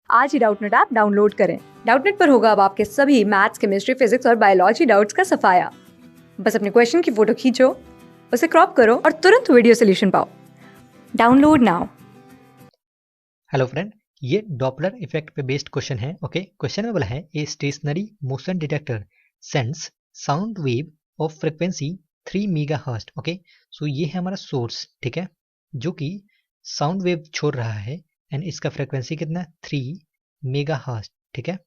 आज ही Doubtnut app download करें। Doubtnut पर होगा अब आपके सभी मैथ्स, केमिस्ट्री, फिजिक्स और बायोलॉजी डाउट्स का सफाया। बस अपने क्वेश्चन की फोटो खींचो, उसे क्रॉप करो और तुरंत वीडियो सोल्यूशन पाओ। Download now. हेलो फ्रेंड, ये डॉपलर इफेक्ट पे बेस्ड क्वेश्चन है। ओके, क्वेश्चन में बोला है a stationary motion detector sends sound wave of frequency 3 megahertz. Okay, so ये है हमारा सोर्स, ठीक है, जो कि साउंड वेव छोड़ रहा है एंड इसका फ्रीक्वेंसी कितना है 3 मेगाहर्ट्ज, ठीक है।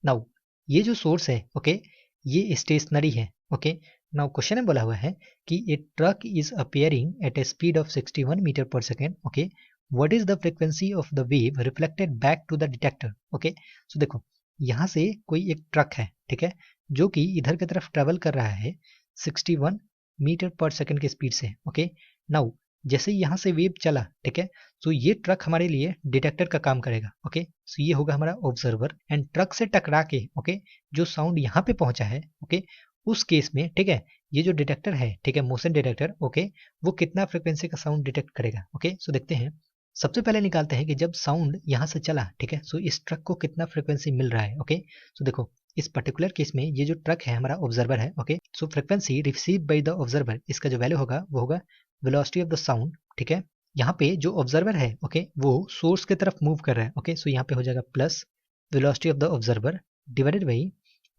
नाउ ये जो सोर्स है, ओके, ये स्टेशनरी है। ओके, नाउ क्वेश्चन में बोला हुआ है कि a truck is appearing at a speed of 61 metre per second. Okay, what is the frequency of the wave reflected back to the detector? Okay, so देखो यहाँ से कोई एक ट्रक है, ठीक है, जो कि इधर की तरफ ट्रेवल कर रहा है 61 मीटर पर सेकंड की स्पीड से। ओके, नाउ जैसे यहाँ से वेव चला, ठीक है, सो ये ट्रक हमारे लिए डिटेक्टर का काम करेगा। ओके, सो ये होगा हमारा ऑब्जर्वर एंड ट्रक से टकरा के, ओके, जो साउंड यहाँ पे पहुंचा है, ओके, उस केस में, ठीक है, ये जो डिटेक्टर है, ठीक है, मोशन डिटेक्टर, ओके, वो कितना फ्रिक्वेंसी का साउंड डिटेक्ट करेगा। ओके, सो देखते हैं। सबसे पहले निकालते हैं कि जब साउंड यहाँ से चला, ठीक है, सो इस ट्रक को कितना फ्रिक्वेंसी मिल रहा है। ओके, सो देखो इस पर्टिकुलर केस में ये जो ट्रक है हमारा ऑब्जर्वर है। Okay, so frequency receive by the observer, इसका जो वैल्यू होगा वो होगा वेलोसिटी ऑफ द साउंड, ठीक है। यहाँ पे जो ऑब्जर्वर है, ओके, वो सोर्स की तरफ मूव कर रहा है। ओके, सो यहाँ पे हो जाएगा plus velocity of the observer divided by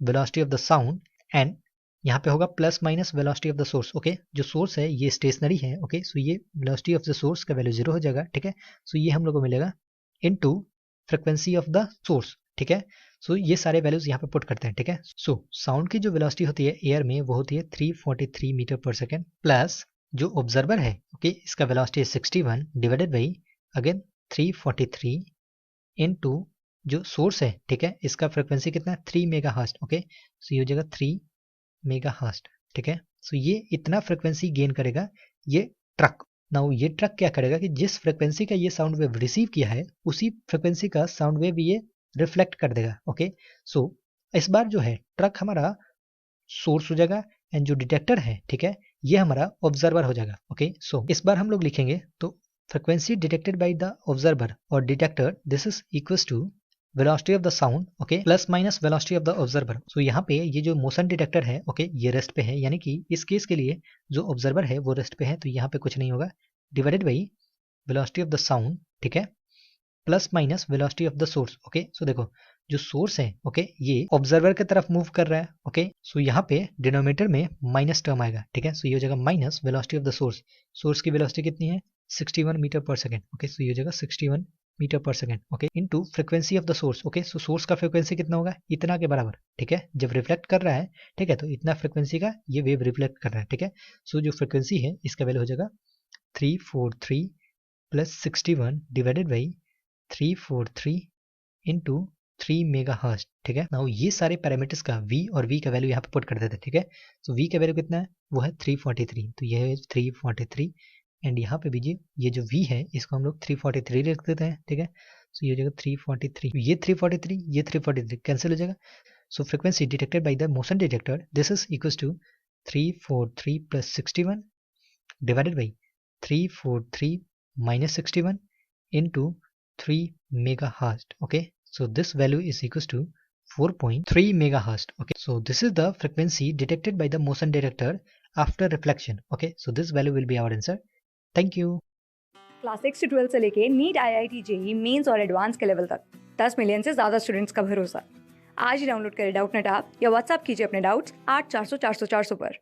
velocity of the sound and यहाँ पे होगा plus minus velocity of the source. Okay, जो सोर्स है ये स्टेशनरी है। ओके, सो ये वेलोसिटी ऑफ द सोर्स का वैल्यू 0 हो जाएगा, ठीक है। सो ये हम लोग को मिलेगा into frequency of the source, ठीक है। सो ये सारे वैल्यूज यहाँ पे पुट करते हैं, ठीक है। सो साउंड की जो वेलोसिटी होती है एयर में वो होती है 343 मीटर पर सेकेंड प्लस जो ऑब्जर्वर है, ओके, इसका वेलोसिटी है 61 डिवाइडेड बाई अगेन 343 इनटू जो सोर्स है, ठीक है, इसका फ्रिक्वेंसी कितना है 3 मेगाहर्ट्ज। ओके, सो ये हो जाएगा 3 मेगाहर्ट्ज, ठीक है। सो ये इतना फ्रिक्वेंसी गेन करेगा ये ट्रक। नाउ ये ट्रक क्या करेगा कि जिस फ्रिक्वेंसी का ये साउंड वेव रिसीव किया है उसी फ्रिक्वेंसी का साउंड वेव ये रिफ्लेक्ट कर देगा। ओके, सो इस बार जो है ट्रक हमारा सोर्स हो जाएगा एंड जो डिटेक्टर है, ठीक है, ये हमारा ऑब्जर्वर हो जाएगा। ओके, सो इस बार हम लोग लिखेंगे तो frequency detected by the observer और detector this is equals to velocity of the sound, okay, plus minus velocity of the observer. So यहाँ पे ये जो मोशन डिटेक्टर है, ओके, ये रेस्ट पे है, यानी कि इस केस के लिए जो ऑब्जर्वर है वो रेस्ट पे है, तो यहाँ पे कुछ नहीं होगा, divided by velocity of the sound, ठीक है, plus minus velocity of the source. Okay, so देखो जो सोर्स है, ओके, ये ऑब्जर्वर की तरफ मूव कर रहा है। ओके, सो यहाँ पे डिनोमिनेटर में माइनस टर्म आएगा, ठीक है। सो ये हो जाएगा minus velocity of the source. Source की वेलोसिटी कितनी है 61 metre per second. Okay, so ये हो जाएगा 61 metre per second. Okay, into frequency of the source. Okay, so source का फ्रीक्वेंसी कितना होगा इतना के बराबर, ठीक है, जब रिफ्लेक्ट कर रहा है, ठीक है, तो इतना फ्रीक्वेंसी का ये वेव रिफ्लेक्ट कर रहा है, ठीक है। सो जो फ्रीक्वेंसी है इसका वैल्यू हो जाएगा 343 plus 61 divided by 343 into 3 megahertz, ठीक है। नाउ ये सारे पैरामीटर्स का v और v का वैल्यू यहाँ पे पुट कर देते हैं, ठीक है। सो v का वैल्यू कितना है वो है 343, तो ये है 343 एंड यहाँ पे भी ये जो v है इसको हम लोग 343 लिख देते हैं, ठीक है। सो ये हो जाएगा 343, ये 343 ये 343 कैंसिल हो जाएगा। So frequency detected by the motion detector this is equals to 343 plus 61 divided by 343 minus 61 into 3 megahertz. Okay, so this value is equals to 4.3 megahertz. Okay, so this is the frequency detected by the motion detector after reflection. Okay, so this value will be our answer. Thank you. Class 6 से 12 से लेके NEET, IIT, JEE mains और advance के level तक 10 million से ज्यादा students का भरोसा। आज ही डाउनलोड करें डाउटनेट ऐप या व्हाट्सएप कीजिए अपने डाउट्स 8400 400 400 पर।